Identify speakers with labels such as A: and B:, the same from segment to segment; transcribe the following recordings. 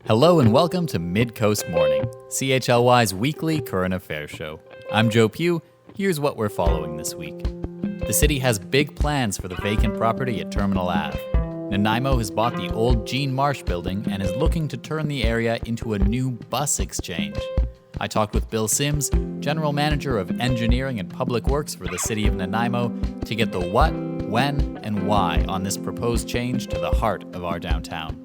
A: Hello and welcome to Mid-Coast Morning, CHLY's weekly current affairs show. I'm Joe Pugh. Here's what we're following this week. The city has big plans for the vacant property at Terminal Ave. Nanaimo has bought the old Gene Marsh building and is looking to turn the area into a new bus exchange. I talked with Bill Sims, General Manager of Engineering and Public Works for the City of Nanaimo, to get the what, when, and why on this proposed change to the heart of our downtown.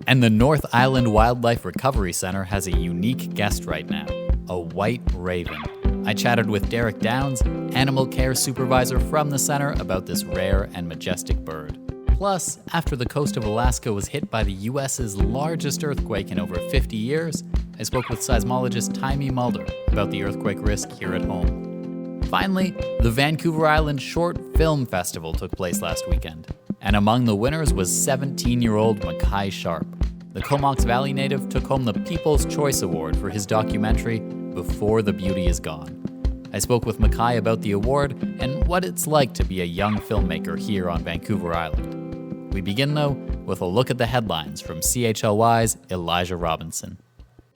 A: And the North Island Wildlife Recovery Center has a unique guest right now, a white raven. I chatted with Derek Downs, animal care supervisor from the center, about this rare and majestic bird. Plus, after the coast of Alaska was hit by the U.S.'s largest earthquake in over 50 years, I spoke with seismologist Taimi Mulder about the earthquake risk here at home. Finally, the Vancouver Island Short Film Festival took place last weekend, and among the winners was 17-year-old Mackai Sharp. The Comox Valley native took home the People's Choice Award for his documentary, Before the Beauty Is Gone. I spoke with Mackai about the award and what it's like to be a young filmmaker here on Vancouver Island. We begin, though, with a look at the headlines from CHLY's Elijah Robinson.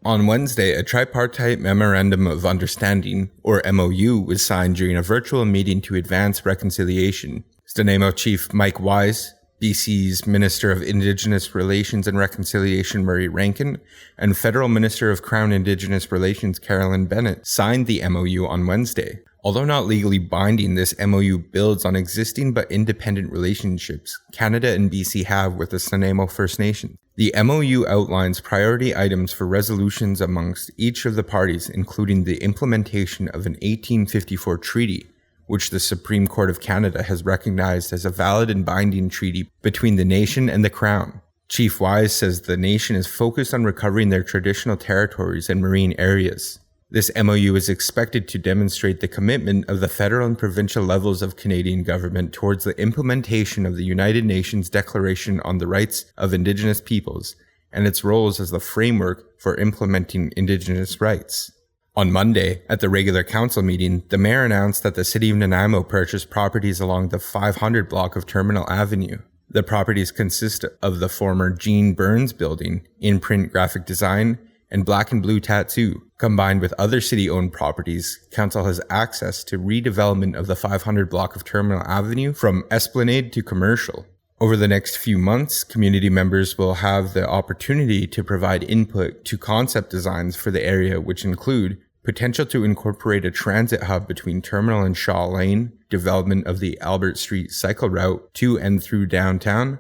B: On Wednesday, a tripartite Memorandum of Understanding, or MOU, was signed during a virtual meeting to advance reconciliation. Nanaimo Chief Mike Wise, BC's Minister of Indigenous Relations and Reconciliation Murray Rankin, and Federal Minister of Crown Indigenous Relations Carolyn Bennett signed the MOU on Wednesday. Although not legally binding, this MOU builds on existing but independent relationships Canada and BC have with the Nanaimo First Nation. The MOU outlines priority items for resolutions amongst each of the parties, including the implementation of an 1854 treaty, which the Supreme Court of Canada has recognized as a valid and binding treaty between the nation and the Crown. Chief Wise says the nation is focused on recovering their traditional territories and marine areas. This MOU is expected to demonstrate the commitment of the federal and provincial levels of Canadian government towards the implementation of the United Nations Declaration on the Rights of Indigenous Peoples and its roles as the framework for implementing Indigenous rights. On Monday, at the regular council meeting, the mayor announced that the City of Nanaimo purchased properties along the 500 block of Terminal Avenue. The properties consist of the former Gene Burns building, in-print graphic design, and black and blue tattoo. Combined with other city-owned properties, council has access to redevelopment of the 500 block of Terminal Avenue from Esplanade to commercial. Over the next few months, community members will have the opportunity to provide input to concept designs for the area, which include potential to incorporate a transit hub between Terminal and Shaw Lane, development of the Albert Street cycle route to and through downtown,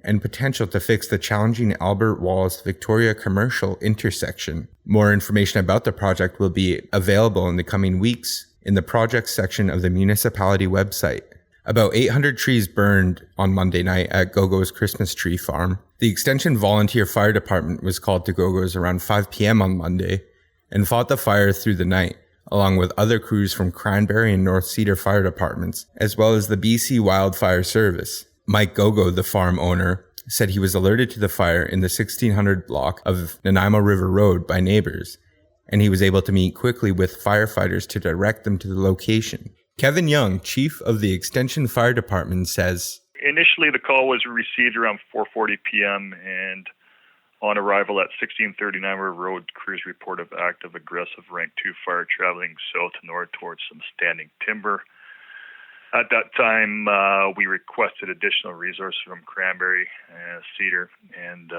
B: and potential to fix the challenging Albert Wallace Victoria commercial intersection. More information about the project will be available in the coming weeks in the projects section of the municipality website. About 800 trees burned on Monday night at Gogo's Christmas Tree Farm. The Extension Volunteer Fire Department was called to Gogo's around 5 p.m. on Monday and fought the fire through the night, along with other crews from Cranberry and North Cedar Fire Departments, as well as the BC Wildfire Service. Mike Gogo, the farm owner, said he was alerted to the fire in the 1600 block of Nanaimo River Road by neighbors, and he was able to meet quickly with firefighters to direct them to the location. Kevin Young, chief of the Extension Fire Department, says,
C: initially the call was received around 4:40 p.m. and on arrival at 1639 River Road, crews report of active aggressive rank 2 fire traveling south to north towards some standing timber. At that time, we requested additional resources from Cranberry, Cedar, and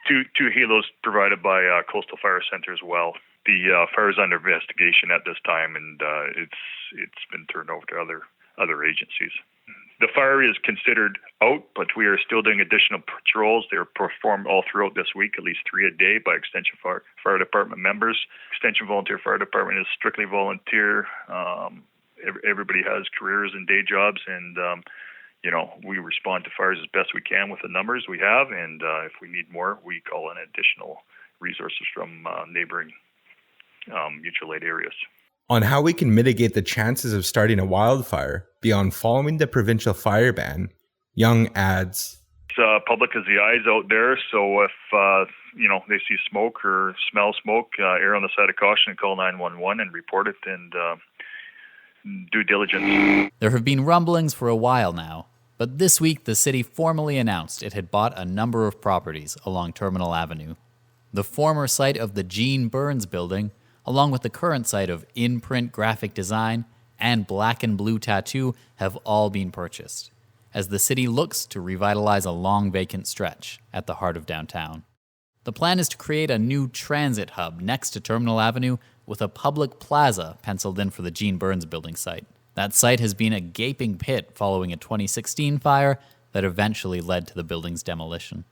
C: two helos provided by Coastal Fire Center as well. The fire is under investigation at this time, and it's been turned over to other agencies. The fire is considered out, but we are still doing additional patrols. They are performed all throughout this week, at least 3 a day by Extension Fire Department members. Extension Volunteer Fire Department is strictly volunteer. Everybody has careers and day jobs, and we respond to fires as best we can with the numbers we have, and if we need more, we call in additional resources from neighboring mutual aid areas.
B: On how we can mitigate the chances of starting a wildfire beyond following the provincial fire ban, Young adds,
C: public is the eyes out there, so if they see smoke or smell smoke, err on the side of caution and call 911 and report it, and due diligence.
A: There have been rumblings for a while now, but this week the city formally announced it had bought a number of properties along Terminal Avenue. The former site of the Gene Burns building, along with the current site of In-Print Graphic Design and Black and Blue Tattoo, have all been purchased, as the city looks to revitalize a long vacant stretch at the heart of downtown. The plan is to create a new transit hub next to Terminal Avenue with a public plaza penciled in for the Gene Burns building site. That site has been a gaping pit following a 2016 fire that eventually led to the building's demolition.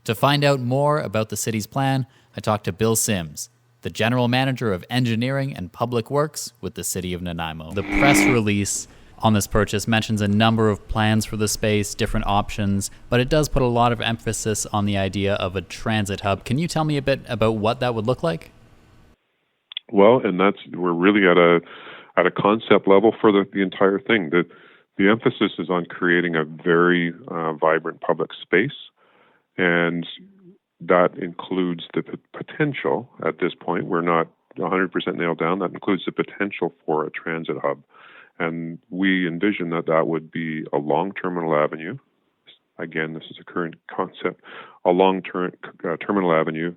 A: To find out more about the city's plan, I talked to Bill Sims, the General Manager of Engineering and Public Works with the City of Nanaimo. The press release on this purchase mentions a number of plans for the space, different options, but it does put a lot of emphasis on the idea of a transit hub. Can you tell me a bit about what that would look like?
D: Well, and we're really at a concept level for the entire thing. The emphasis is on creating a very vibrant public space, and that includes the potential. At this point, we're not 100% nailed down. That includes the potential for a transit hub. And we envision that would be along Terminal Avenue. Again, this is a current concept. Along Terminal Avenue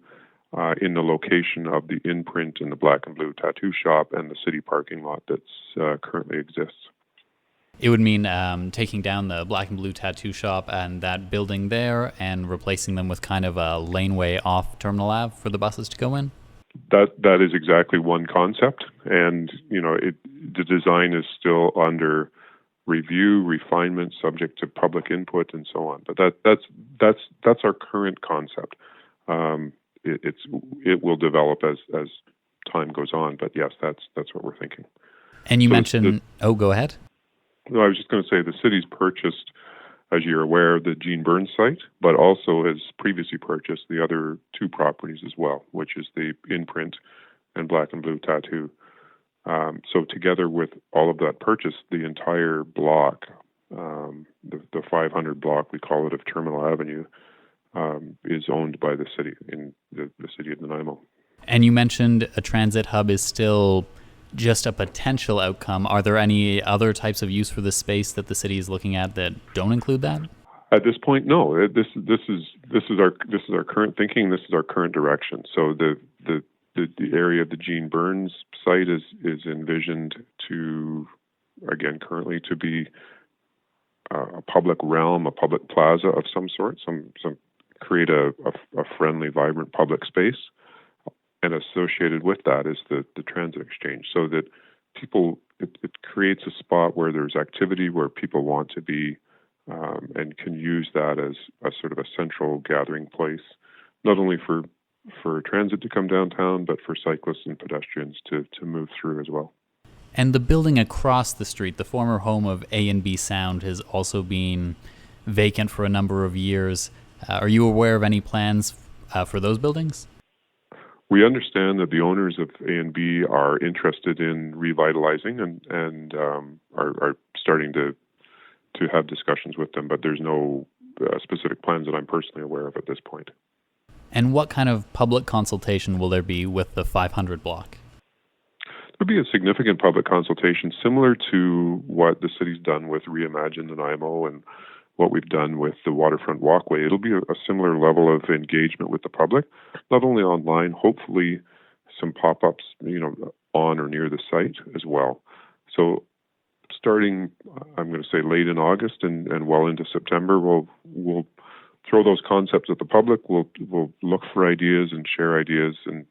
D: in the location of the In-Print and the Black and Blue Tattoo Shop and the city parking lot that currently exists.
A: It would mean taking down the Black and Blue Tattoo Shop and that building there and replacing them with kind of a laneway off Terminal Ave for the buses to go in?
D: That is exactly one concept, and the design is still under review, refinement, subject to public input, and so on. But that's our current concept. It will develop as time goes on. But yes, that's what we're thinking.
A: And you mentioned. Go ahead.
D: No, I was just going to say the city's purchased, as you're aware, the Gene Burns site, but also has previously purchased the other two properties as well, which is the In-Print and Black and Blue Tattoo. So together with all of that purchase, the entire block, the 500 block, we call it, of Terminal Avenue, is owned by the city, in the City of Nanaimo.
A: And you mentioned a transit hub is still just a potential outcome. Are there any other types of use for this space that the city is looking at that don't include that?
D: At this point, no. This is our current thinking. This is our current direction. So the area of the Gene Burns site is envisioned to, again, currently to be a public realm, a public plaza of some sort. Some create a friendly, vibrant public space. And associated with that is the transit exchange, so that it creates a spot where there's activity, where people want to be, and can use that as a sort of a central gathering place, not only for transit to come downtown, but for cyclists and pedestrians to move through as well.
A: And the building across the street, the former home of A&B Sound, has also been vacant for a number of years. Are you aware of any plans for those buildings?
D: We understand that the owners of A&B are interested in revitalizing and are starting to have discussions with them, but there's no specific plans that I'm personally aware of at this point.
A: And what kind of public consultation will there be with the 500 block?
D: There'll be a significant public consultation similar to what the city's done with Reimagine Nanaimo and what we've done with the waterfront walkway. It'll be a similar level of engagement with the public, not only online, hopefully some pop-ups, on or near the site as well. So starting, I'm going to say late in August and well into September, we'll throw those concepts at the public. We'll look for ideas and share ideas, and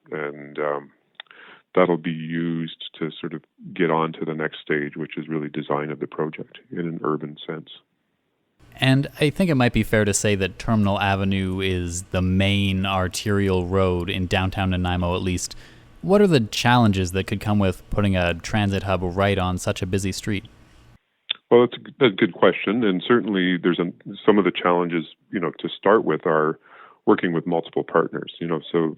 D: that'll be used to sort of get on to the next stage, which is really design of the project in an urban sense.
A: And I think it might be fair to say that Terminal Avenue is the main arterial road in downtown Nanaimo, at least. What are the challenges that could come with putting a transit hub right on such a busy street?
D: Well, that's a good question, and certainly there's some of the challenges, to start with, are working with multiple partners. So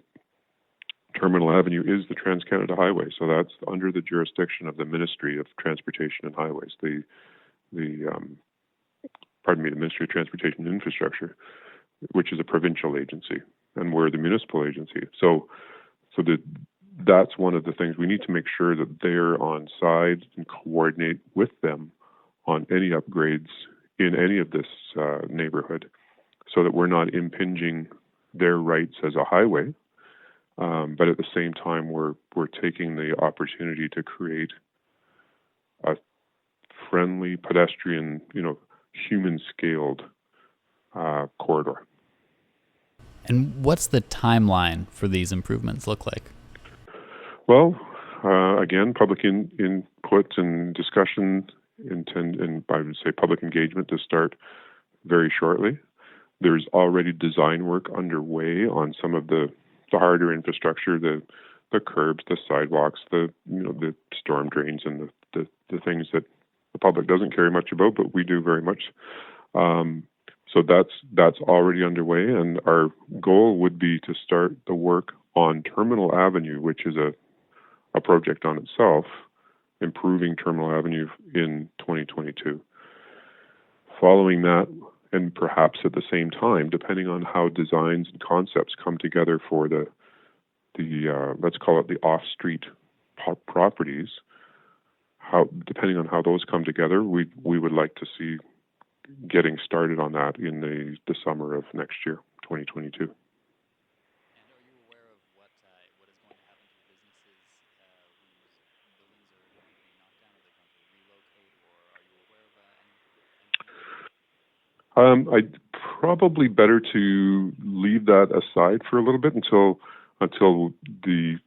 D: Terminal Avenue is the Trans-Canada Highway, so that's under the jurisdiction of the Ministry of Transportation and Highways, the Ministry of Transportation and Infrastructure, which is a provincial agency, and we're the municipal agency. So that's one of the things. We need to make sure that they're on side and coordinate with them on any upgrades in any of this neighborhood, so that we're not impinging their rights as a highway But at the same time, we're taking the opportunity to create a friendly pedestrian, human-scaled corridor.
A: And what's the timeline for these improvements look like?
D: Well, again, public input and discussion and I would say public engagement to start very shortly. There's already design work underway on some of the harder infrastructure, the curbs, the sidewalks, the storm drains, and the things that the public doesn't care much about, but we do very much. So that's already underway, and our goal would be to start the work on Terminal Avenue, which is a project on itself, improving Terminal Avenue in 2022. Following that, and perhaps at the same time, depending on how designs and concepts come together for the let's call it the off-street properties, depending on how those come together, we would like to see getting started on that in the summer of next year, 2022. I'd probably better to leave that aside for a little bit until the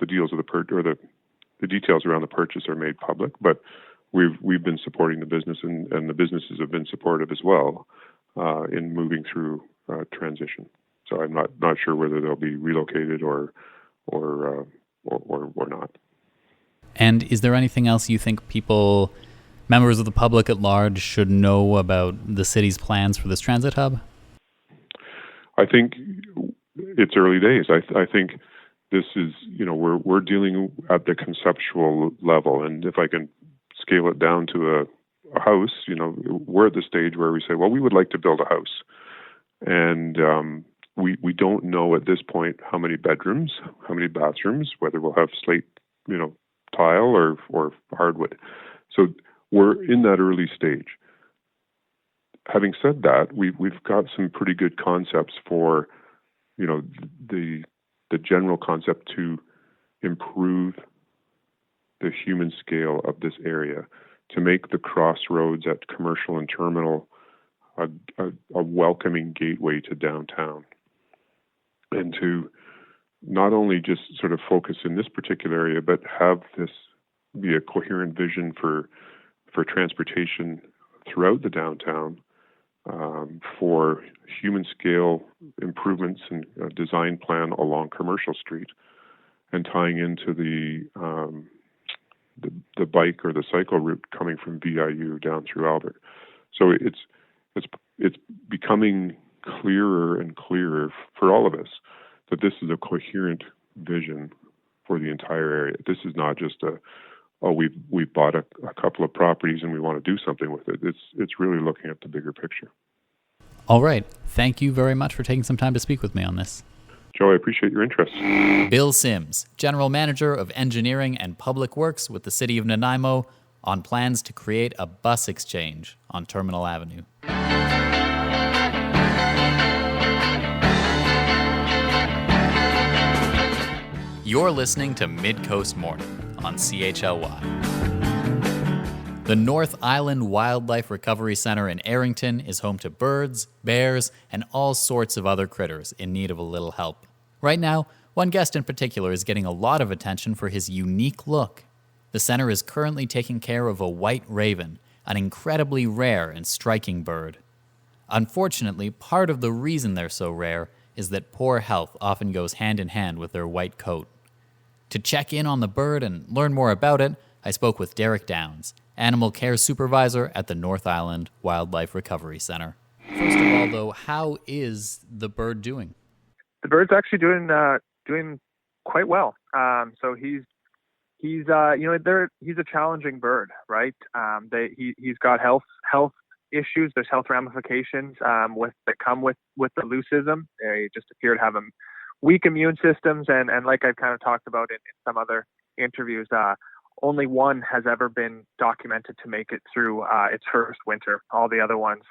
D: deals of the details around the purchase are made public. But we've been supporting the business, and the businesses have been supportive as well in moving through transition. So I'm not sure whether they'll be relocated or not.
A: And is there anything else you think members of the public at large should know about the city's plans for this transit hub?
D: I think it's early days. I think this is, we're dealing at the conceptual level, and if I can scale it down to a house, we're at the stage where we say, well, we would like to build a house, and we don't know at this point how many bedrooms, how many bathrooms, whether we'll have slate, tile or hardwood. So we're in that early stage. Having said that, we've got some pretty good concepts for, the general concept to improve the human scale of this area, to make the crossroads at Commercial and Terminal a welcoming gateway to downtown, and to not only just sort of focus in this particular area, but have this be a coherent vision for transportation throughout the downtown, for human scale improvements and design plan along Commercial Street, and tying into the bike or the cycle route coming from VIU down through Albert. So it's becoming clearer and clearer for all of us that this is a coherent vision for the entire area. This is not just we bought a couple of properties and we want to do something with it. It's really looking at the bigger picture.
A: All right. Thank you very much for taking some time to speak with me on this.
D: Joe, I appreciate your interest.
A: Bill Sims, General Manager of Engineering and Public Works with the City of Nanaimo, on plans to create a bus exchange on Terminal Avenue. You're listening to Mid-Coast Morning on CHLY. The North Island Wildlife Recovery Center in Arrington is home to birds, bears, and all sorts of other critters in need of a little help. Right now, one guest in particular is getting a lot of attention for his unique look. The center is currently taking care of a white raven, an incredibly rare and striking bird. Unfortunately, part of the reason they're so rare is that poor health often goes hand in hand with their white coat. To check in on the bird and learn more about it, I spoke with Derek Downs, Animal Care Supervisor at the North Island Wildlife Recovery Center. First of all, though, how is the bird doing?
E: The bird's actually doing quite well. So he's a challenging bird, right? He's got health issues. There's health ramifications that come with the leucism. They just appear to have a weak immune systems, and like I've kind of talked about in some other interviews, only one has ever been documented to make it through its first winter. All the other ones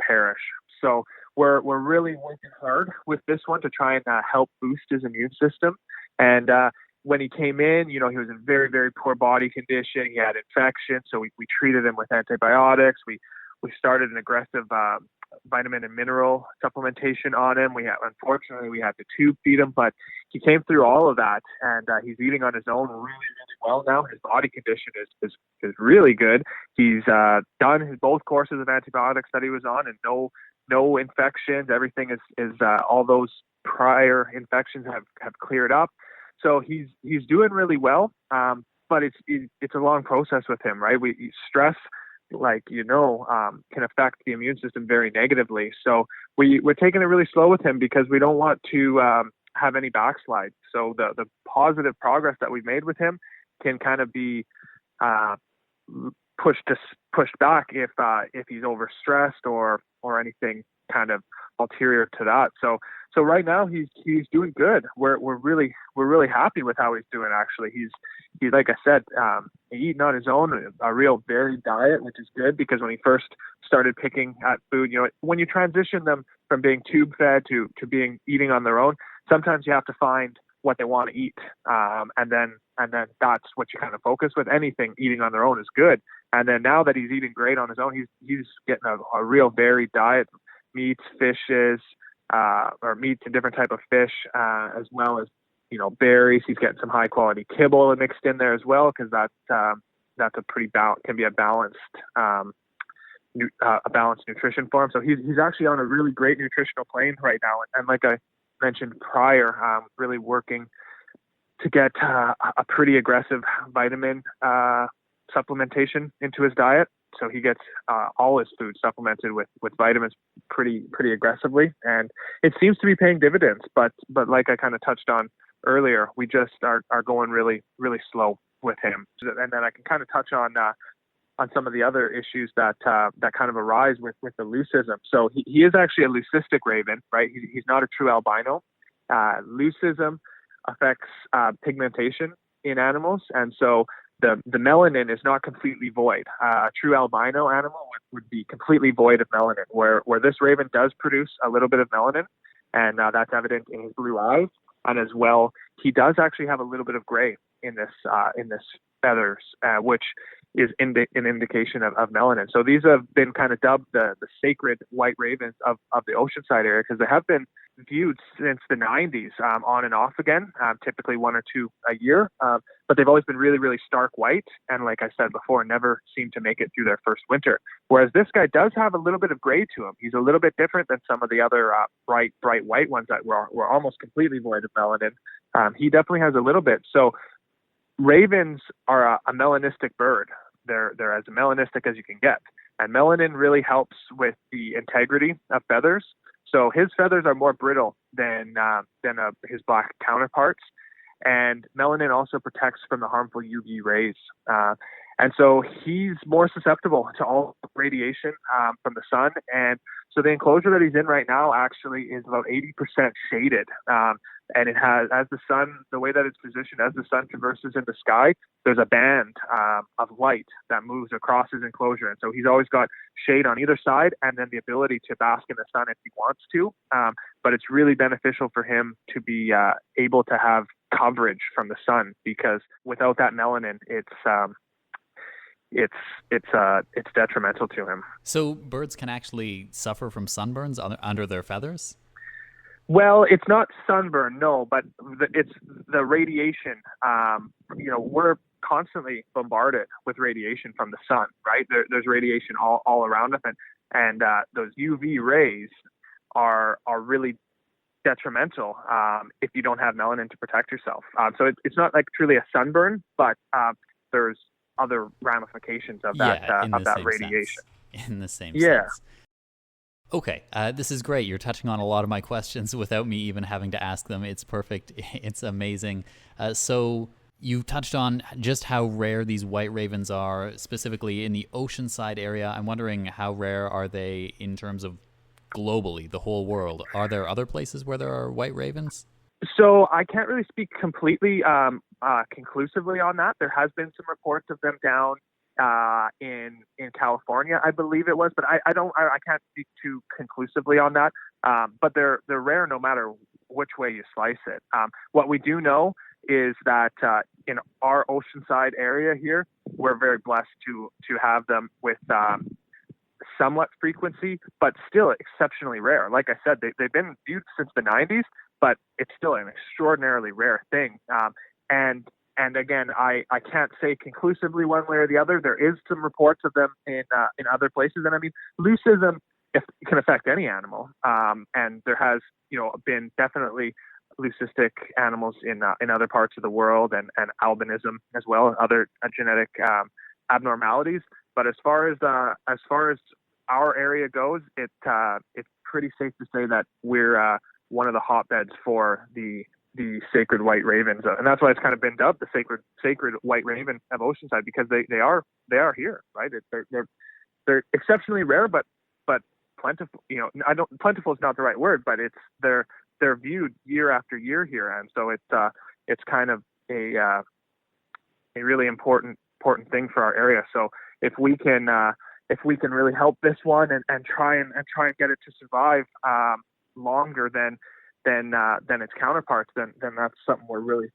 E: perish. So we're really working hard with this one to try and help boost his immune system. And when he came in, he was in very, very poor body condition. He had infection, so we treated him with antibiotics. We started an aggressive vitamin and mineral supplementation on him. Unfortunately, we had to tube feed him, but he came through all of that, and he's eating on his own really, really well now. His body condition is really good. He's done both courses of antibiotics that he was on, and no infections. Everything is all those prior infections have cleared up. So he's doing really well. But it's a long process with him, right? Stress, can affect the immune system very negatively. So we're taking it really slow with him because we don't want to have any backslide. So the positive progress that we've made with him can kind of be pushed back if he's overstressed or anything kind of ulterior to that. So right now he's doing good. We're really happy with how he's doing. Actually, he's like I said, eating on his own, a real varied diet, which is good because when he first started picking at food, when you transition them from being tube fed to being eating on their own, sometimes you have to find what they want to eat, and then that's what you kind of focus with. Anything eating on their own is good, and then now that he's eating great on his own, he's getting a real varied diet, meats, fishes, or meats and different type of fish, as well as berries. He's getting some high quality kibble mixed in there as well, because that's a pretty can be a balanced nutrition for him. So he's actually on a really great nutritional plane right now, and like I mentioned prior, really working to get a pretty aggressive vitamin supplementation into his diet. So he gets all his food supplemented with vitamins pretty aggressively, and it seems to be paying dividends. But like I kind of touched on earlier, we just are going really, really slow with him. And then I can kind of touch on some of the other issues that kind of arise with the leucism. So he is actually a leucistic raven, right? He's not a true albino. Leucism affects pigmentation in animals, and so the melanin is not completely void. A true albino animal would be completely void of melanin, where this raven does produce a little bit of melanin, and that's evident in his blue eyes. And as well, he does actually have a little bit of gray in this feathers, which is an indication of melanin. So these have been kind of dubbed the sacred white ravens of the Oceanside area, because they have been viewed since the 90s, on and off again, typically one or two a year. But they've always been really, really stark white. And like I said before, never seem to make it through their first winter. Whereas this guy does have a little bit of gray to him. He's a little bit different than some of the other bright white ones that were almost completely void of melanin. He definitely has a little bit. So ravens are a melanistic bird. They're as melanistic as you can get. And melanin really helps with the integrity of feathers. So his feathers are more brittle than his black counterparts. And melanin also protects from the harmful UV rays. And so he's more susceptible to all radiation from the sun. And so the enclosure that he's in right now actually is about 80% shaded. And it has, as the sun, the way that it's positioned, as the sun traverses in the sky, there's a band of light that moves across his enclosure. And so he's always got shade on either side, and then the ability to bask in the sun if he wants to. But it's really beneficial for him to be able to have coverage from the sun, because without that melanin, it's detrimental to him.
A: So birds can actually suffer from sunburns under their feathers?
E: Well, it's not sunburn, no, but it's the radiation. We're constantly bombarded with radiation from the sun, right? There's radiation all around us, and those UV rays are really detrimental if you don't have melanin to protect yourself. So it's not like truly a sunburn, but there's other ramifications of that radiation.
A: In the same sense. Okay, this is great. You're touching on a lot of my questions without me even having to ask them. It's perfect. It's amazing. So you touched on just how rare these white ravens are, specifically in the Oceanside area. I'm wondering, how rare are they in terms of globally, the whole world? Are there other places where there are white ravens?
E: So I can't really speak completely conclusively on that. There has been some reports of them down in California, I believe it was, but I can't speak too conclusively on that. But they're rare no matter which way you slice it. What we do know is that in our oceanside area here, we're very blessed to have them with somewhat frequency, but still exceptionally rare. Like I said, they've been viewed since the 90s, but it's still an extraordinarily rare thing. And again, I can't say conclusively one way or the other. There is some reports of them in other places, and I mean, leucism can affect any animal, and there has been definitely leucistic animals in other parts of the world, and albinism as well, and other genetic abnormalities. But as far as our area goes, it's pretty safe to say that we're one of the hotbeds for the sacred white ravens, and that's why it's kind of been dubbed the sacred white raven of Oceanside, because they are here, right? They're exceptionally rare, but plentiful. Plentiful is not the right word, but they're viewed year after year here, and so it's kind of a really important thing for our area. So if we can really help this one and try and get it to survive longer than its counterparts, then that's something we're really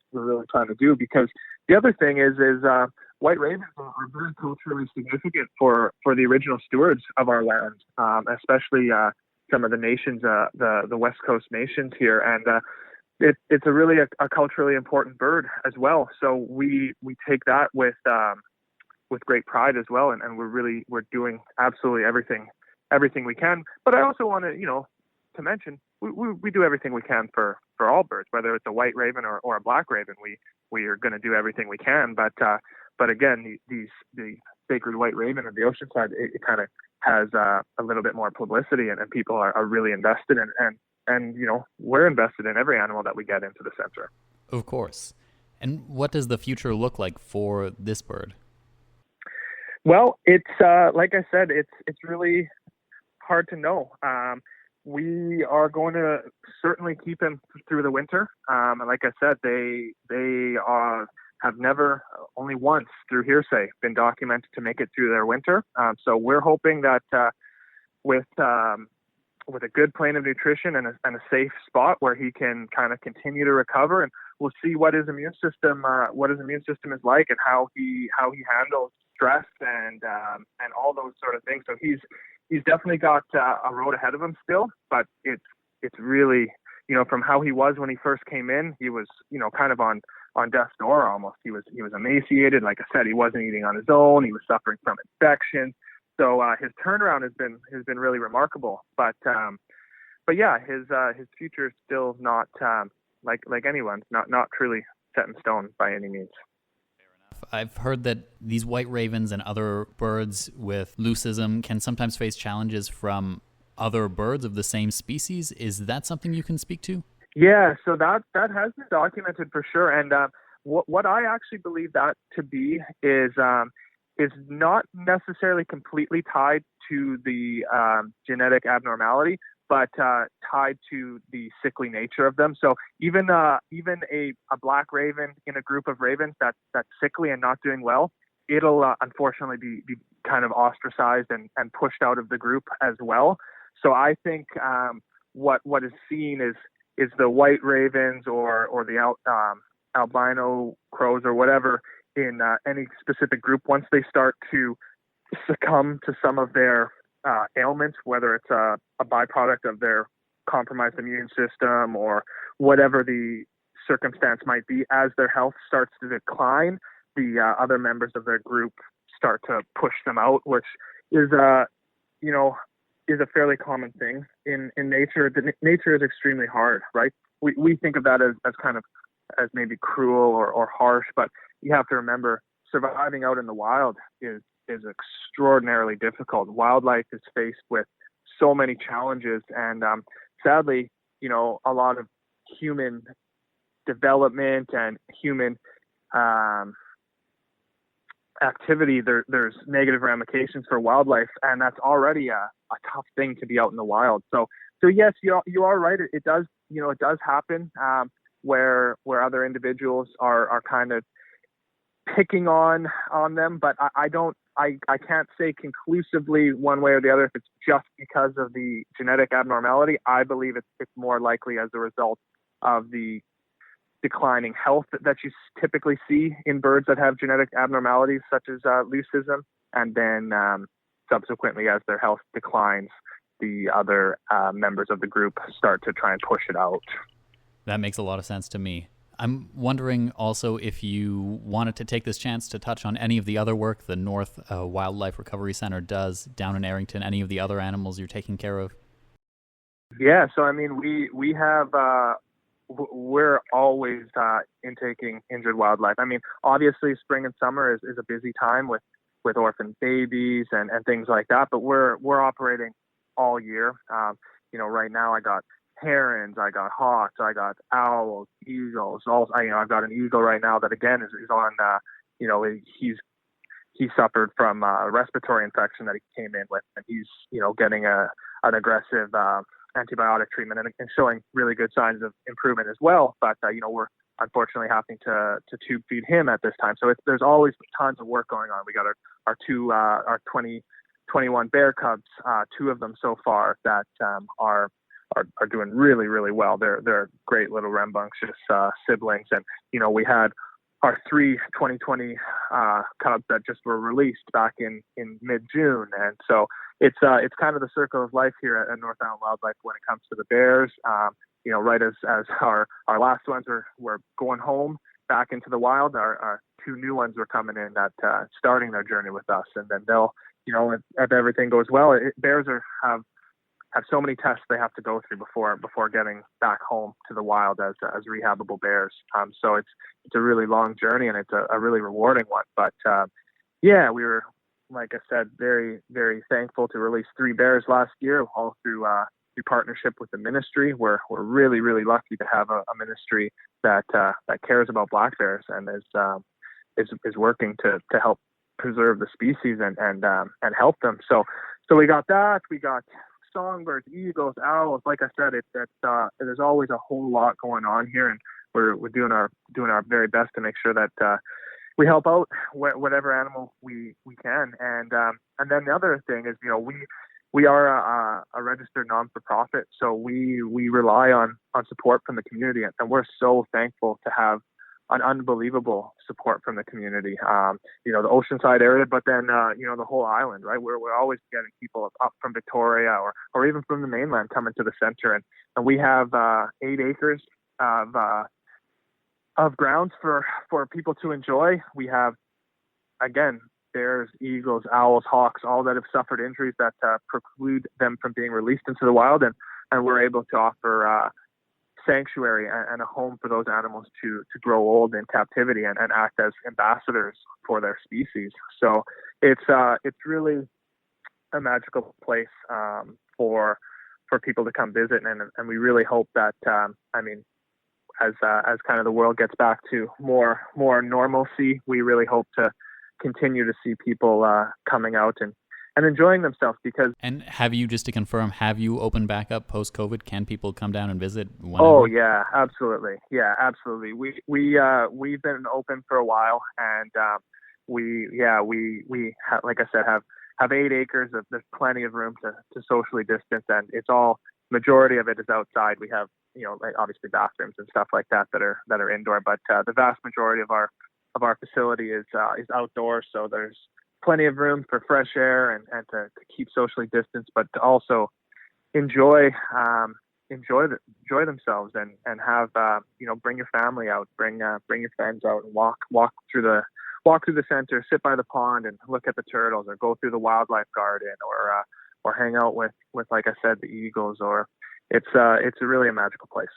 E: trying to do. Because the other thing is white ravens are very culturally significant for the original stewards of our land, especially some of the nations, the West Coast nations here, and it's a really a culturally important bird as well. So we take that with great pride as well, and we're doing absolutely everything we can. But I also want to mention we do everything we can for all birds, whether it's a white raven or a black raven. We are going to do everything we can. But again, the sacred white raven of the Oceanside, it kind of has a little bit more publicity, and people are really invested in, and we're invested in every animal that we get into the center.
A: Of course. And what does the future look like for this bird?
E: Well, it's like I said, it's really hard to know. We are going to certainly keep him through the winter. And like I said, they have never, only once through hearsay, been documented to make it through their winter. So we're hoping that with a good plane of nutrition and a safe spot where he can kind of continue to recover, and we'll see what his immune system is like, and how he handles stress and all those sort of things. So he's definitely got a road ahead of him still, but it's really, from how he was when he first came in, he was, kind of on death's door almost. He was emaciated. Like I said, he wasn't eating on his own. He was suffering from infection. So his turnaround has been really remarkable. But yeah, his future is still not like anyone's, not truly set in stone by any means.
A: I've heard that these white ravens and other birds with leucism can sometimes face challenges from other birds of the same species. Is that something you can speak to?
E: Yeah, so that has been documented for sure. And what I actually believe that to be is not necessarily completely tied to the genetic abnormality, but tied to the sickly nature of them. So even a black raven in a group of ravens that's sickly and not doing well, it'll unfortunately be kind of ostracized and pushed out of the group as well. So I think what is seen is the white ravens or the albino crows or whatever in any specific group, once they start to succumb to some of their ailments, whether it's a byproduct of their compromised immune system or whatever the circumstance might be, as their health starts to decline, the other members of their group start to push them out, which is a fairly common thing in nature. Nature is extremely hard, right? We think of that as kind of as maybe cruel or harsh, but you have to remember, surviving out in the wild is extraordinarily difficult. Wildlife is faced with so many challenges, and sadly, a lot of human development and human activity, there's negative ramifications for wildlife, and that's already a tough thing to be out in the wild. So yes, you are right. It does happen where other individuals are kind of picking on them, but I don't I can't say conclusively one way or the other if it's just because of the genetic abnormality. I believe it's more likely as a result of the declining health that you typically see in birds that have genetic abnormalities such as leucism, and then subsequently as their health declines, the other members of the group start to try and push it out.
A: That makes a lot of sense to me. I'm wondering also if you wanted to take this chance to touch on any of the other work the North Wildlife Recovery Center does down in Arrington, any of the other animals you're taking care of?
E: Yeah, so I mean, we have, we're always intaking injured wildlife. I mean, obviously spring and summer is a busy time with orphan babies and things like that, but we're operating all year. Right now I got herons, I got hawks, I got owls, eagles. I've got an eagle right now that again is on. He suffered from a respiratory infection that he came in with, and he's getting an aggressive antibiotic treatment and showing really good signs of improvement as well. But we're unfortunately having to tube feed him at this time. So there's always tons of work going on. We got our 21 bear cubs, 2 of them so far that are doing really, really well. They're great little rambunctious siblings. And, we had our 3 2020 cubs that just were released back in mid-June. And so it's kind of the circle of life here at North Island Wildlife when it comes to the bears. Right as our last ones were going home back into the wild, our 2 new ones were coming in that starting their journey with us. And then they'll, if everything goes well, bears have so many tests they have to go through before getting back home to the wild as rehabable bears. So it's a really long journey, and it's a really rewarding one. But we were, like I said, very, very thankful to release 3 bears last year, all through partnership with the ministry. We're really, really lucky to have a ministry that cares about black bears and is working to help preserve the species and help them. So we got that. We got songbirds, eagles, owls. Like I said, there's always a whole lot going on here, and we're doing our very best to make sure that we help out whatever animal we can. And then the other thing is, we are a registered non-for-profit, so we rely on support from the community, and we're so thankful to have an unbelievable support from the community. The Oceanside area, but then the whole island, right? We're always getting people up from Victoria or even from the mainland coming to the center, and we have 8 acres of grounds for people to enjoy. We have, again, bears, eagles, owls, hawks, all that have suffered injuries that preclude them from being released into the wild, and we're able to offer sanctuary and a home for those animals to grow old in captivity and act as ambassadors for their species. So it's really a magical place for people to come visit, and we really hope that as kind of the world gets back to more normalcy, we really hope to continue to see people coming out and enjoying themselves.
A: And have you, just to confirm, have you opened back up post-COVID? Can people come down and visit whenever?
E: Oh yeah, absolutely. Yeah, absolutely. We've been open for a while, and we like I said, have 8 acres. There's plenty of room to socially distance, and it's all, majority of it is outside. We have obviously bathrooms and stuff like that are indoor, but the vast majority of our facility is outdoors. So there's plenty of room for fresh air and to keep socially distanced, but to also enjoy themselves and have bring your family out, bring your friends out, and walk through the center, sit by the pond and look at the turtles, or go through the wildlife garden, or hang out with like I said, the eagles. Or it's really a magical place.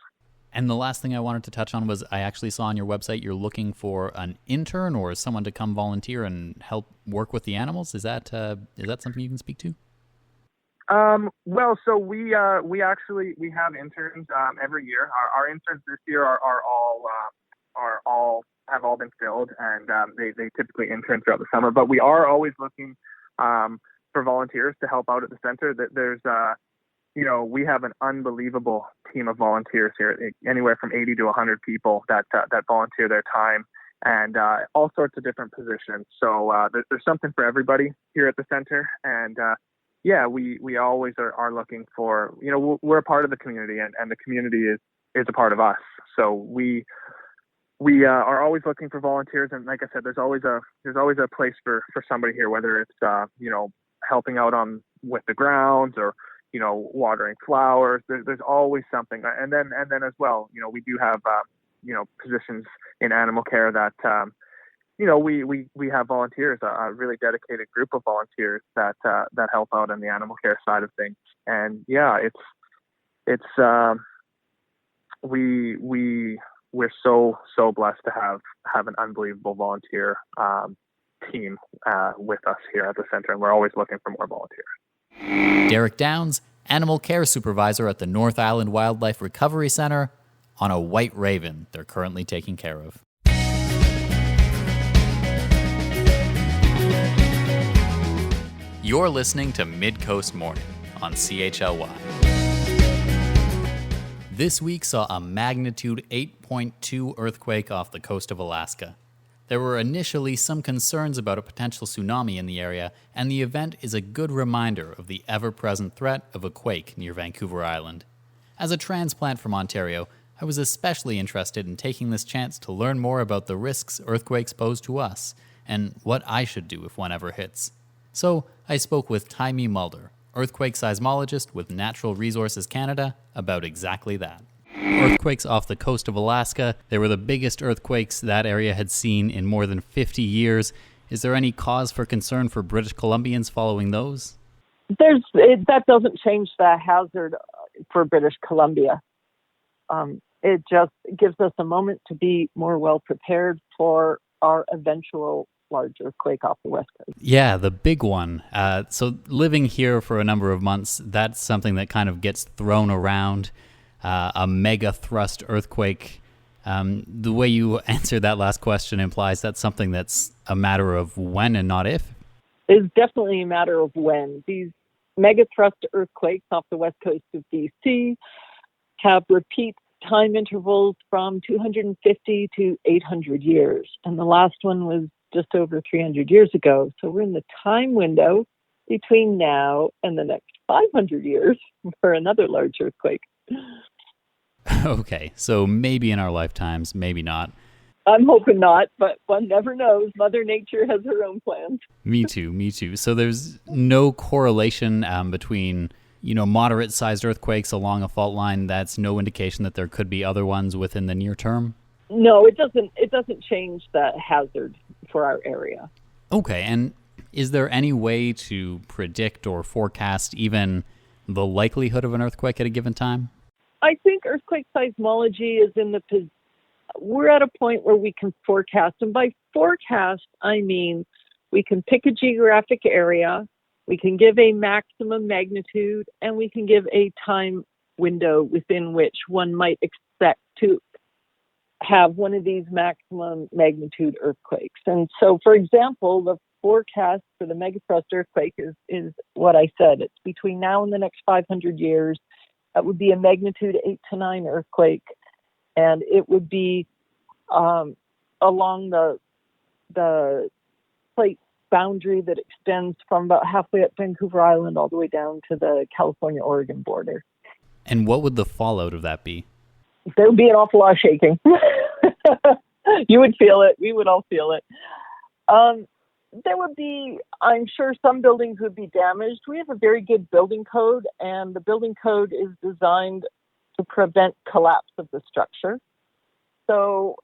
A: And the last thing I wanted to touch on was, I actually saw on your website you're looking for an intern or someone to come volunteer and help work with the animals. Is that something you can speak to?
E: Well, so we have interns every year. Our interns this year have all been filled, and they typically intern throughout the summer. But we are always looking for volunteers to help out at the center. There's we have an unbelievable team of volunteers here, anywhere from 80 to 100 people that volunteer their time and all sorts of different positions. So there's something for everybody here at the center. And we always are looking for, we're a part of the community, and the community is a part of us. So we are always looking for volunteers. And like I said, there's always a place for somebody here, whether it's, helping out with the grounds or, watering flowers. There's always something. And then as well, we do have, positions in animal care that, we have volunteers, a really dedicated group of volunteers that help out on the animal care side of things. And we're so blessed to have an unbelievable volunteer team with us here at the center, and we're always looking for more volunteers.
A: Derek Downs, animal care supervisor at the North Island Wildlife Recovery Center, on a white raven they're currently taking care of. You're listening to Mid-Coast Morning on CHLY. This week saw a magnitude 8.2 earthquake off the coast of Alaska. There were initially some concerns about a potential tsunami in the area, and the event is a good reminder of the ever-present threat of a quake near Vancouver Island. As a transplant from Ontario, I was especially interested in taking this chance to learn more about the risks earthquakes pose to us, and what I should do if one ever hits. So I spoke with Taimi Mulder, earthquake seismologist with Natural Resources Canada, about exactly that. Earthquakes off the coast of Alaska, they were the biggest earthquakes that area had seen in more than 50 years. Is there any cause for concern for British Columbians following those?
F: That doesn't change the hazard for British Columbia. It just gives us a moment to be more well prepared for our eventual large earthquake off the west coast.
A: Yeah, the big one. So living here for a number of months, that's something that kind of gets thrown around. A mega thrust earthquake. The way you answered that last question implies that's something that's a matter of when and not if.
F: It's definitely a matter of when. These mega thrust earthquakes off the west coast of BC have repeat time intervals from 250 to 800 years. And the last one was just over 300 years ago. So we're in the time window between now and the next 500 years for another large earthquake.
A: Okay, so maybe in our lifetimes, maybe not.
F: I'm hoping not, but one never knows. Mother Nature has her own plans.
A: Me too. So there's no correlation between, moderate-sized earthquakes along a fault line. That's no indication that there could be other ones within the near term?
F: No, it doesn't. It doesn't change the hazard for our area.
A: Okay, and is there any way to predict or forecast even the likelihood of an earthquake at a given time?
F: I think earthquake seismology is we're at a point where we can forecast. And by forecast, I mean we can pick a geographic area, we can give a maximum magnitude, and we can give a time window within which one might expect to have one of these maximum magnitude earthquakes. And so, for example, the forecast for the megathrust earthquake is what I said. It's between now and the next 500 years. That would be a magnitude 8 to 9 earthquake, and it would be along the plate boundary that extends from about halfway up Vancouver Island all the way down to the California-Oregon border. And
A: what would the fallout of that be?
F: There would be an awful lot of shaking. You would feel it. We would all feel it. There would be, I'm sure some buildings would be damaged. We have a very good building code, and the building code is designed to prevent collapse of the structure. So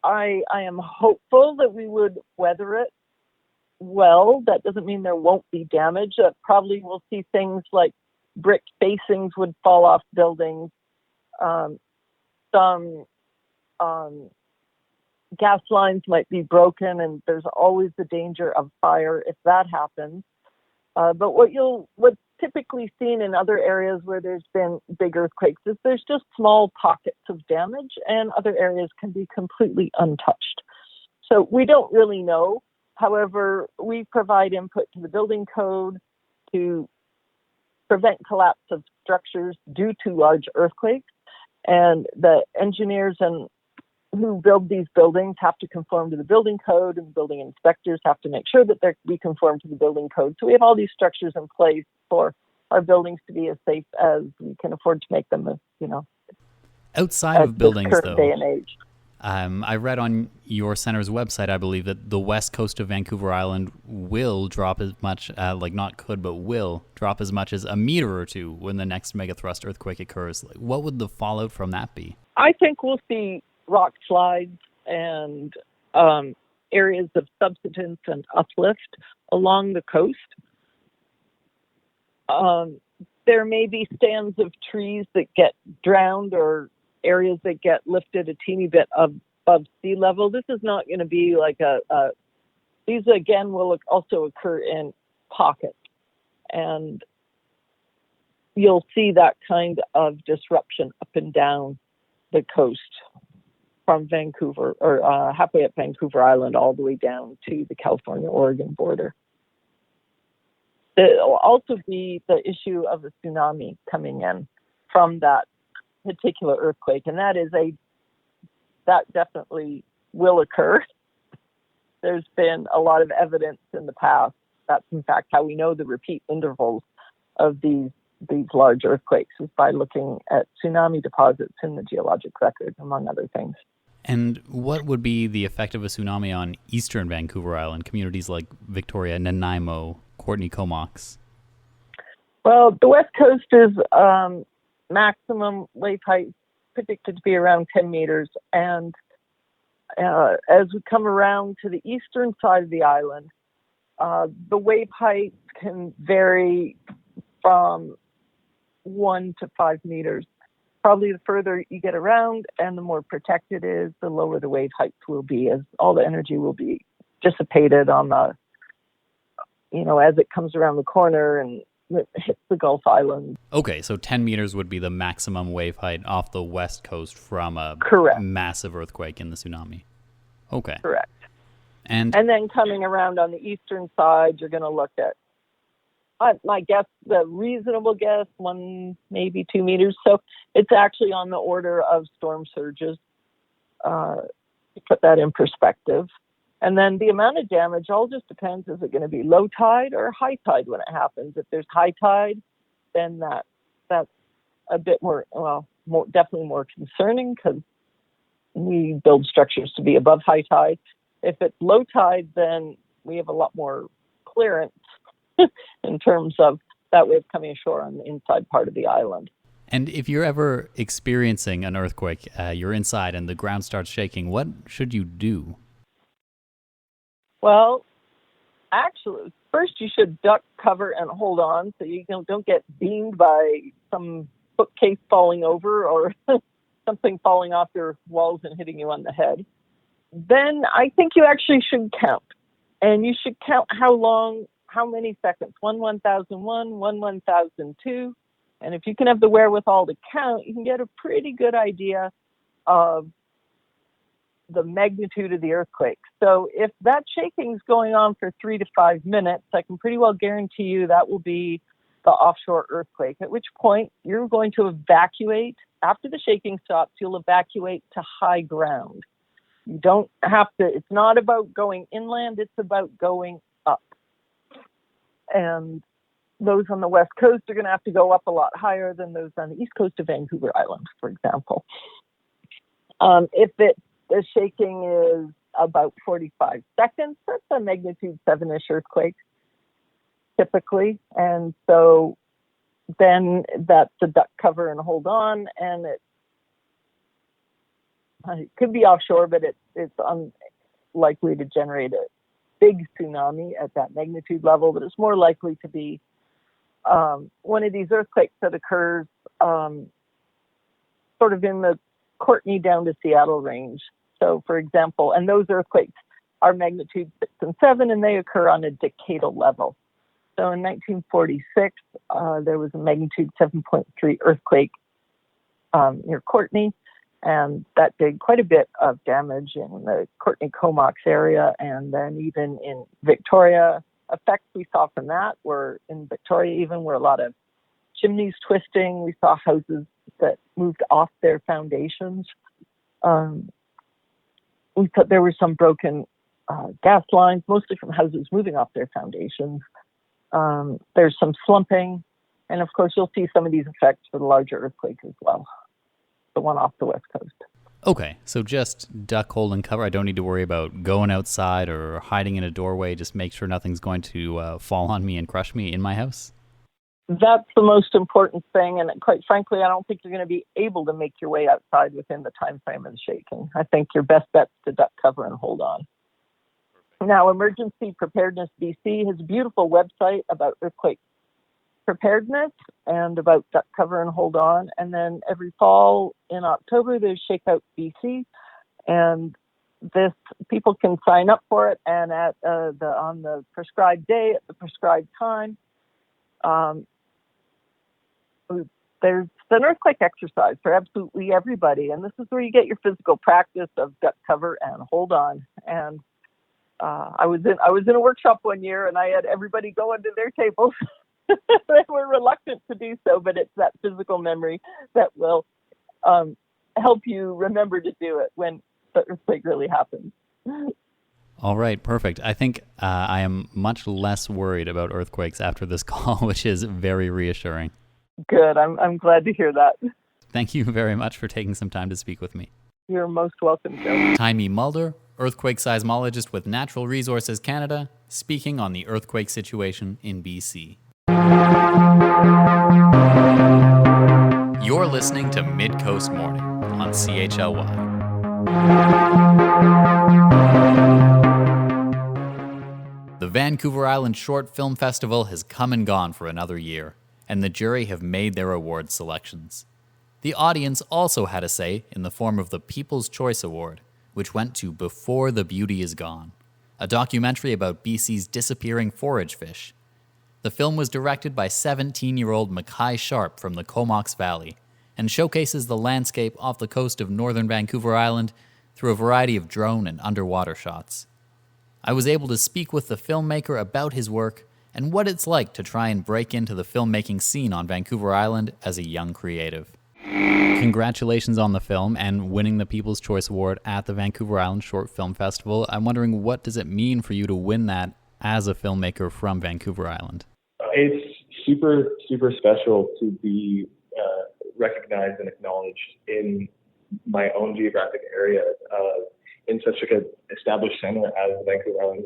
F: I am hopeful that we would weather it well. That doesn't mean there won't be damage. Probably we'll see things like brick facings would fall off buildings. Some gas lines might be broken, and there's always the danger of fire if that happens. But what's typically seen in other areas where there's been big earthquakes is there's just small pockets of damage, and other areas can be completely untouched. So we don't really know. However, we provide input to the building code to prevent collapse of structures due to large earthquakes. And the engineers and who build these buildings have to conform to the building code, and the building inspectors have to make sure that we conform to the building code. So we have all these structures in place for our buildings to be as safe as we can afford to make them,
A: Outside of buildings,
F: current
A: though,
F: day and age.
A: I read on your center's website, I believe, that the west coast of Vancouver Island will drop as much, will drop as much as a meter or two when the next megathrust earthquake occurs. What would the fallout from that be?
F: I think we'll see rock slides and areas of subsidence and uplift along the coast. There may be stands of trees that get drowned or areas that get lifted a teeny bit above sea level. This is not going to be like these again will also occur in pockets. And you'll see that kind of disruption up and down the coast from Vancouver or halfway up Vancouver Island all the way down to the California-Oregon border. There will also be the issue of a tsunami coming in from that particular earthquake, and that definitely will occur. There's been a lot of evidence in the past. That's in fact how we know the repeat intervals of these large earthquakes, is by looking at tsunami deposits in the geologic record, among other things.
A: And what would be the effect of a tsunami on eastern Vancouver Island, communities like Victoria, Nanaimo, Courtenay, Comox?
F: Well, the west coast is maximum wave height predicted to be around 10 meters. And as we come around to the eastern side of the island, the wave height can vary from 1 to 5 meters. Probably the further you get around and the more protected it is, the lower the wave heights will be, as all the energy will be dissipated on the, as it comes around the corner and it hits the Gulf Islands.
A: Okay, so 10 meters would be the maximum wave height off the west coast from a massive earthquake in the tsunami. Okay.
F: Correct.
A: And
F: then coming around on the eastern side, you're going to look at, my guess, the reasonable guess, 1, maybe 2 meters. So it's actually on the order of storm surges, to put that in perspective. And then the amount of damage all just depends, is it going to be low tide or high tide when it happens? If there's high tide, then that's a bit more, definitely more concerning, because we build structures to be above high tide. If it's low tide, then we have a lot more clearance in terms of that wave coming ashore on the inside part of the island.
A: And if you're ever experiencing an earthquake, you're inside and the ground starts shaking, what should you do?
F: Well, actually, first you should duck, cover, and hold on so you don't get beamed by some bookcase falling over or something falling off your walls and hitting you on the head. Then I think you actually should count. And you should count how many seconds, 1,1001, 1,1002. And if you can have the wherewithal to count, you can get a pretty good idea of the magnitude of the earthquake. So if that shaking's going on for 3 to 5 minutes, I can pretty well guarantee you that will be the offshore earthquake, at which point you're going to evacuate. After the shaking stops, you'll evacuate to high ground. You don't have to, it's not about going inland, it's about going up. And those on the west coast are going to have to go up a lot higher than those on the east coast of Vancouver Island, for example. If the shaking is about 45 seconds, that's a magnitude 7-ish earthquake, typically. And so then that's a duck, cover, and hold on. And it could be offshore, but it's unlikely to generate a big tsunami at that magnitude level. But it's more likely to be one of these earthquakes that occurs sort of in the Courtenay down to Seattle range. So, for example, and those earthquakes are magnitude 6 and 7, and they occur on a decadal level. So in 1946, there was a magnitude 7.3 earthquake near Courtenay, and that did quite a bit of damage in the Courtenay-Comox area, and then even in Victoria. Effects we saw from that were in Victoria even were a lot of chimneys twisting. We saw houses that moved off their foundations. we thought there were some broken gas lines, mostly from houses moving off their foundations. There's some slumping. And of course, you'll see some of these effects for the larger earthquake as well, the one off the west coast.
A: Okay, so just duck, hold, and cover. I don't need to worry about going outside or hiding in a doorway. Just make sure nothing's going to fall on me and crush me in my house.
F: That's the most important thing. And quite frankly, I don't think you're going to be able to make your way outside within the time frame of the shaking. I think your best bet's to duck, cover, and hold on. Now, Emergency Preparedness BC has a beautiful website about earthquake preparedness and about duck, cover, and hold on. And then every fall in October, there's Shakeout BC, and this people can sign up for it. And at on the prescribed day at the prescribed time, there's an earthquake exercise for absolutely everybody, and this is where you get your physical practice of duck, cover, and hold on. And I was in a workshop one year, and I had everybody go into their tables. They were reluctant to do so, but it's that physical memory that will help you remember to do it when the earthquake really happens.
A: All right, perfect. I think I am much less worried about earthquakes after this call, which is very reassuring.
F: Good. I'm glad to hear that.
A: Thank you very much for taking some time to speak with me.
F: You're most welcome, Joe.
A: Taimi Mulder, earthquake seismologist with Natural Resources Canada, speaking on the earthquake situation in BC. You're listening to Mid-Coast Morning on CHLY. The Vancouver Island Short Film Festival has come and gone for another year, and the jury have made their award selections. The audience also had a say in the form of the People's Choice Award, which went to Before the Beauty Is Gone, a documentary about BC's disappearing forage fish. The film was directed by 17-year-old Mackai Sharp from the Comox Valley and showcases the landscape off the coast of northern Vancouver Island through a variety of drone and underwater shots. I was able to speak with the filmmaker about his work and what it's like to try and break into the filmmaking scene on Vancouver Island as a young creative. Congratulations on the film and winning the People's Choice Award at the Vancouver Island Short Film Festival. I'm wondering, what does it mean for you to win that as a filmmaker from Vancouver Island?
G: It's super, super special to be recognized and acknowledged in my own geographic area in such an established center as the Vancouver Island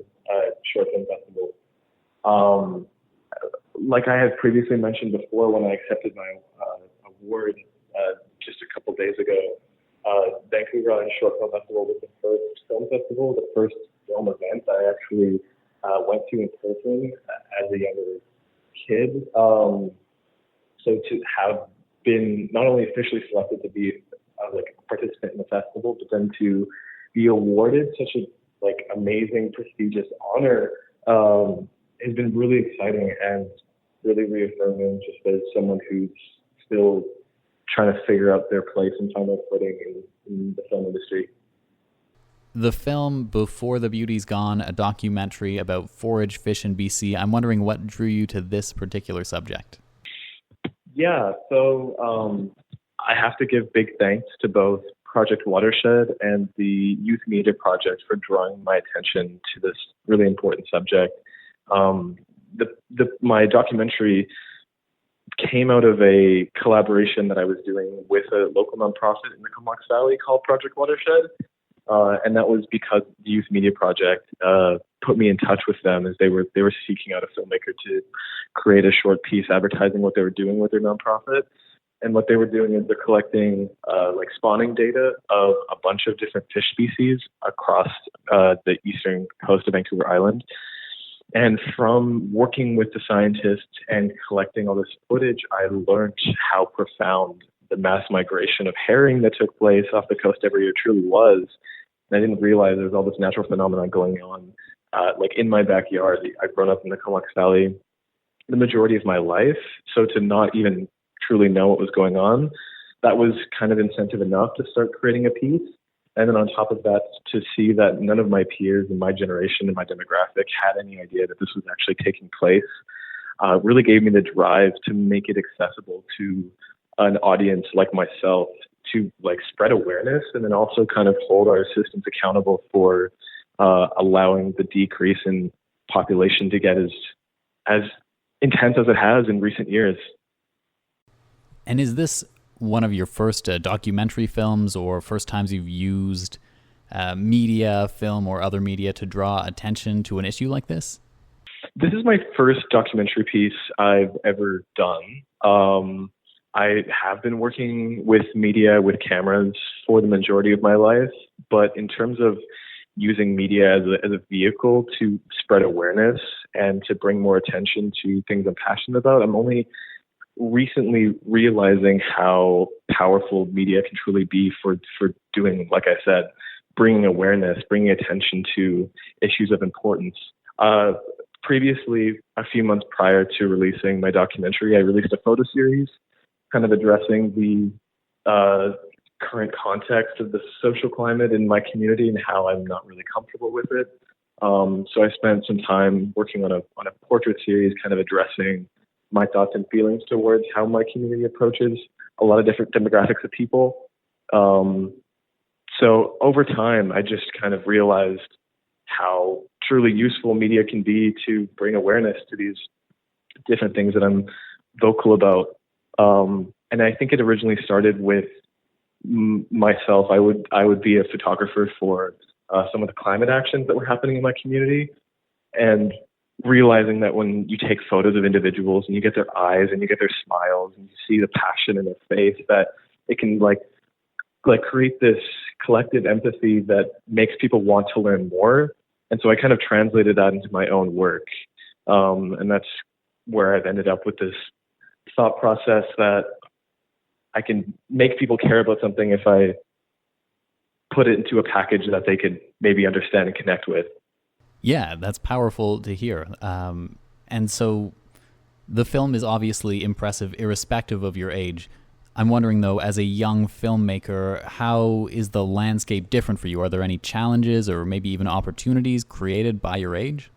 G: Short Film Festival. Like I had previously mentioned before, when I accepted my award just a couple days ago, Vancouver Island Short Film Festival was the first film festival, the first film event I actually went to in person as a younger kid. So to have been not only officially selected to be like a participant in the festival, but then to be awarded such a amazing, prestigious honor has been really exciting and really reaffirming, just as someone who's still trying to figure out their place and find their footing in the film industry.
A: The film Before the Beauty's Gone, a documentary about forage fish in BC. I'm wondering what drew you to this particular subject.
G: Yeah, so I have to give big thanks to both Project Watershed and the Youth Media Project for drawing my attention to this really important subject. My documentary came out of a collaboration that I was doing with a local nonprofit in the Comox Valley called Project Watershed. And that was because the Youth Media Project put me in touch with them as they were seeking out a filmmaker to create a short piece advertising what they were doing with their nonprofit. And what they were doing is they're collecting spawning data of a bunch of different fish species across the eastern coast of Vancouver Island. And from working with the scientists and collecting all this footage, I learned how profound the mass migration of herring that took place off the coast every year truly was. And I didn't realize there was all this natural phenomenon going on. In my backyard, I've grown up in the Comox Valley the majority of my life. So to not even truly know what was going on, that was kind of incentive enough to start creating a piece. And then on top of that, to see that none of my peers in my generation and my demographic had any idea that this was actually taking place, really gave me the drive to make it accessible to an audience like myself to like spread awareness and then also kind of hold our systems accountable for allowing the decrease in population to get as intense as it has in recent years.
A: And is this one of your first documentary films or first times you've used media, film, or other media to draw attention to an issue like this?
G: This is my first documentary piece I've ever done. I have been working with media, with cameras for the majority of my life, but in terms of using media as a vehicle to spread awareness and to bring more attention to things I'm passionate about, I'm only recently realizing how powerful media can truly be for doing, like I said, bringing awareness, bringing attention to issues of importance. Previously, a few months prior to releasing my documentary, I released a photo series kind of addressing the current context of the social climate in my community and how I'm not really comfortable with it. So I spent some time working on a portrait series kind of addressing my thoughts and feelings towards how my community approaches a lot of different demographics of people. So over time, I just kind of realized how truly useful media can be to bring awareness to these different things that I'm vocal about. And I think it originally started with myself. I would be a photographer for some of the climate actions that were happening in my community, and realizing that when you take photos of individuals and you get their eyes and you get their smiles and you see the passion in their face, that it can like create this collective empathy that makes people want to learn more. And so I kind of translated that into my own work. And that's where I've ended up with this thought process that I can make people care about something if I put it into a package that they could maybe understand and connect with.
A: Yeah, that's powerful to hear. And so the film is obviously impressive irrespective of your age. I'm wondering, though, as a young filmmaker, how is the landscape different for you? Are there any challenges or maybe even opportunities created by your age?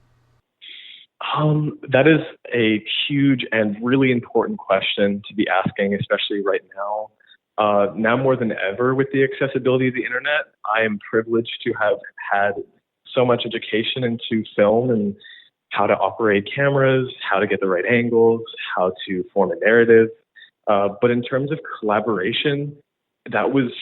G: That is a huge and really important question to be asking, especially right now. Now more than ever, with the accessibility of the internet, I am privileged to have had so much education into film and how to operate cameras, how to get the right angles, how to form a narrative. But in terms of collaboration, that was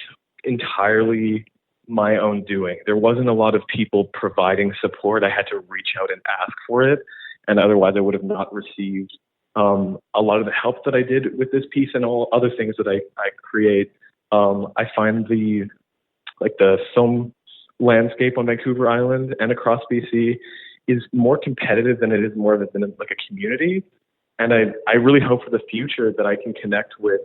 G: entirely my own doing. There wasn't a lot of people providing support. I had to reach out and ask for it, and otherwise I would have not received a lot of the help that I did with this piece and all other things that I create. I find the film landscape on Vancouver Island and across BC is more competitive than it is more of a community. And I really hope for the future that I can connect with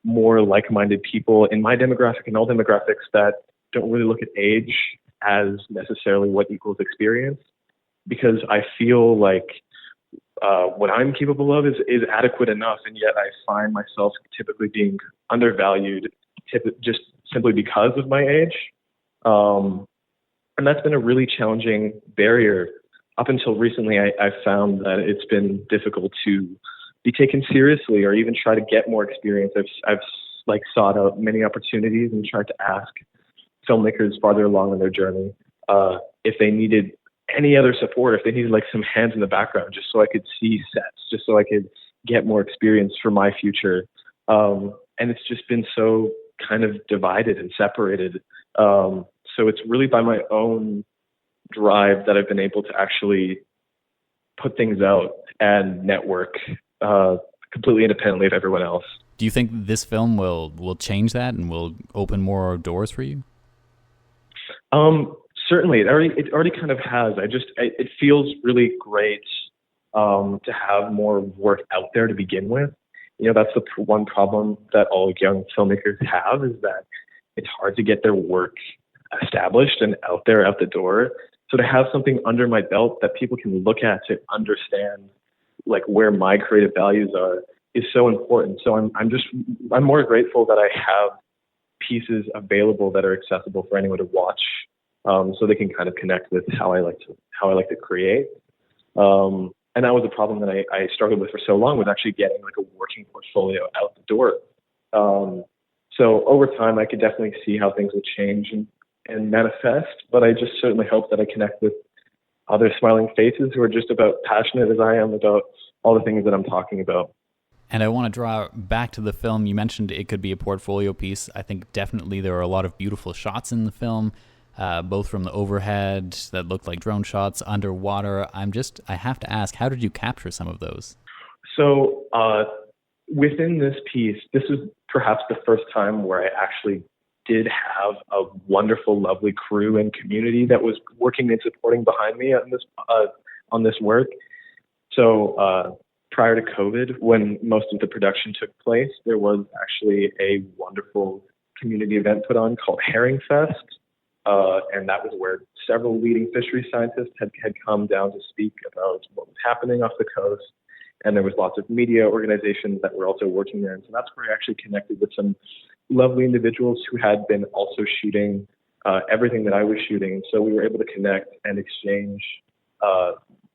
G: more like-minded people in my demographic and all demographics that don't really look at age as necessarily what equals experience, because I feel like what I'm capable of is adequate enough, and yet I find myself typically being undervalued just simply because of my age. And that's been a really challenging barrier. Up until recently, I found that it's been difficult to be taken seriously or even try to get more experience. I've sought out many opportunities and tried to ask filmmakers farther along in their journey if they needed any other support, if they needed some hands in the background, just so I could see sets, just so I could get more experience for my future. And it's just been so kind of divided and separated. So it's really by my own drive that I've been able to actually put things out and network completely independently of everyone else.
A: Do you think this film will change that and will open more doors for you?
G: Certainly, it already kind of has. It feels really great to have more work out there to begin with. That's the one problem that all young filmmakers have, is that it's hard to get their work established and out there, out the door. So to have something under my belt that people can look at to understand where my creative values are is so important. So I'm more grateful that I have pieces available that are accessible for anyone to watch, so they can kind of connect with how I like to create. And that was a problem that I struggled with for so long, was actually getting a working portfolio out the door. So over time, I could definitely see how things would change and manifest, but I just certainly hope that I connect with other smiling faces who are just about passionate as I am about all the things that I'm talking about.
A: And I want to draw back to the film. You mentioned it could be a portfolio piece. I think definitely there are a lot of beautiful shots in the film, both from the overhead that looked like drone shots, underwater. I have to ask, how did you capture some of those?
G: So within this piece, this is perhaps the first time where I actually did have a wonderful, lovely crew and community that was working and supporting behind me on this work. So prior to COVID, when most of the production took place, there was actually a wonderful community event put on called Herring Fest. And that was where several leading fisheries scientists had come down to speak about what was happening off the coast. And there was lots of media organizations that were also working there. And so that's where I actually connected with some lovely individuals who had been also shooting everything that I was shooting. So we were able to connect and exchange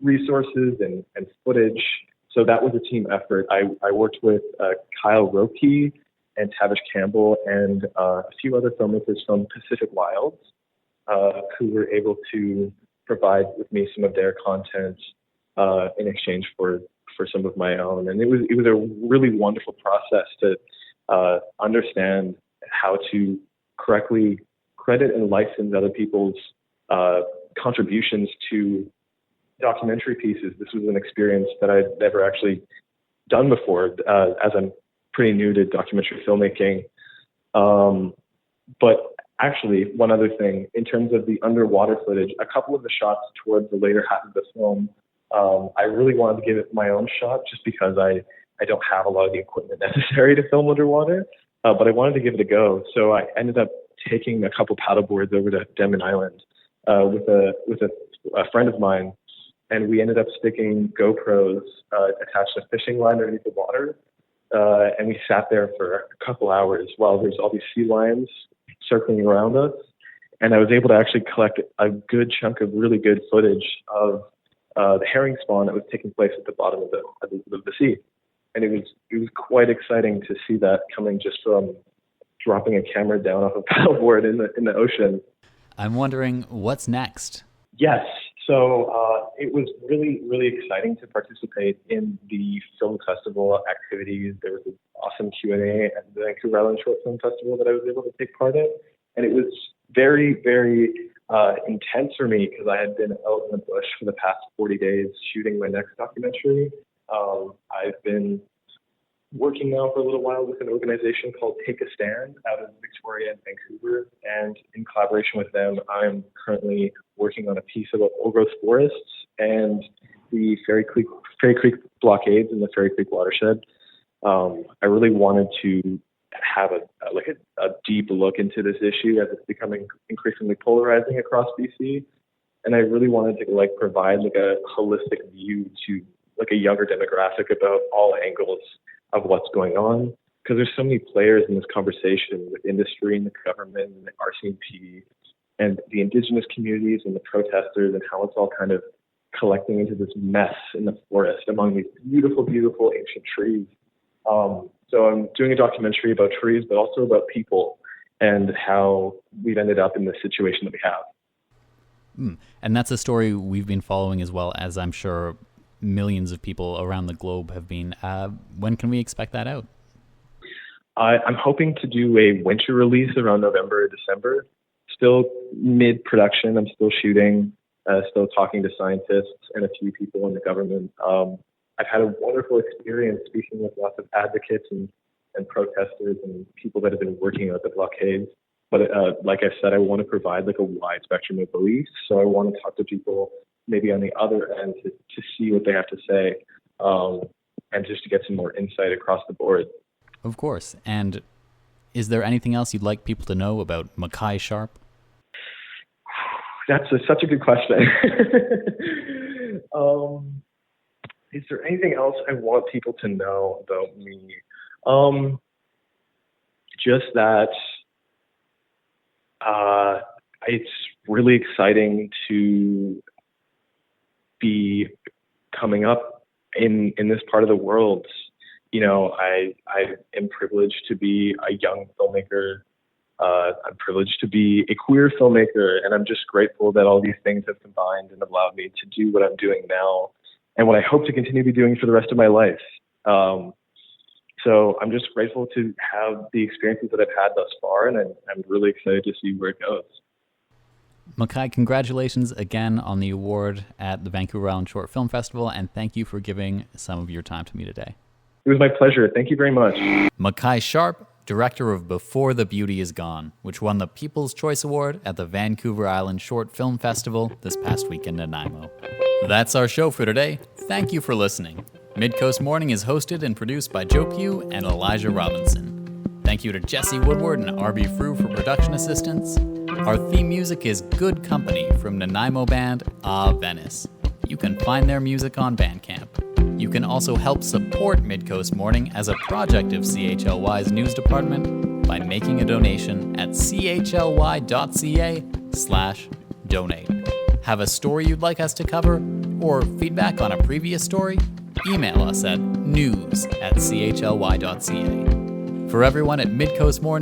G: resources and footage. So that was a team effort. I worked with Kyle Roque and Tavish Campbell and a few other filmmakers from Pacific Wilds who were able to provide with me some of their content in exchange for some of my own. And it was a really wonderful process to understand how to correctly credit and license other people's contributions to documentary pieces. This was an experience that I'd never actually done before, as I'm pretty new to documentary filmmaking. But actually, one other thing, in terms of the underwater footage, a couple of the shots towards the later half of the film, I really wanted to give it my own shot just because I don't have a lot of the equipment necessary to film underwater, but I wanted to give it a go. So I ended up taking a couple paddleboards over to Denman Island with a friend of mine, and we ended up sticking GoPros attached to a fishing line underneath the water, and we sat there for a couple hours while there's all these sea lions circling around us, and I was able to actually collect a good chunk of really good footage of the herring spawn that was taking place at the bottom of the sea. And it was quite exciting to see that coming just from dropping a camera down off a paddleboard in the ocean.
A: I'm wondering, what's next?
G: Yes. So it was really, really exciting to participate in the film festival activities. There was an awesome Q&A at the Vancouver Island Short Film Festival that I was able to take part in. And it was very, very intense for me because I had been out in the bush for the past 40 days shooting my next documentary. I've been working now for a little while with an organization called Take a Stand out of Victoria and Vancouver. And in collaboration with them, I'm currently working on a piece about old-growth forests and the Fairy Creek blockades in the Fairy Creek watershed. I really wanted to have a deep look into this issue as it's becoming increasingly polarizing across BC. And I really wanted to provide a holistic view to a younger demographic about all angles of what's going on, because there's so many players in this conversation with industry and the government and the RCMP and the indigenous communities and the protesters, and how it's all kind of collecting into this mess in the forest among these beautiful, beautiful ancient trees. So I'm doing a documentary about trees, but also about people and how we've ended up in the situation that we have.
A: And that's a story we've been following as well, as I'm sure millions of people around the globe have been. When can we expect that out?
G: I'm hoping to do a winter release around November or December. Still mid-production. I'm still shooting, still talking to scientists and a few people in the government. I've had a wonderful experience speaking with lots of advocates and protesters and people that have been working out the blockades. But like I said, I want to provide a wide spectrum of beliefs. So I want to talk to people maybe on the other end to see what they have to say, and just to get some more insight across the board.
A: Of course. And is there anything else you'd like people to know about Mackai Sharp?
G: That's such a good question. Is there anything else I want people to know about me? Just that it's really exciting to be coming up in this part of the world. I am privileged to be a young filmmaker. I'm privileged to be a queer filmmaker, and I'm just grateful that all these things have combined and allowed me to do what I'm doing now and what I hope to continue to be doing for the rest of my life. So I'm just grateful to have the experiences that I've had thus far, and I'm really excited to see where it goes.
A: Mackai, congratulations again on the award at the Vancouver Island Short Film Festival, and thank you for giving some of your time to me today.
G: It was my pleasure. Thank you very much.
A: Mackai Sharp, director of Before the Beauty Is Gone, which won the People's Choice Award at the Vancouver Island Short Film Festival this past week in Nanaimo. That's our show for today. Thank you for listening. Midcoast Morning is hosted and produced by Joe Pugh and Elijah Robinson. Thank you to Jesse Woodward and Arbie for production assistance. Our theme music is Good Company from Nanaimo band Venice. You can find their music on Bandcamp. You can also help support Midcoast Morning as a project of CHLY's news department by making a donation at chly.ca/donate. Have a story you'd like us to cover or feedback on a previous story? Email us at news@chly.ca. For everyone at Midcoast Morning,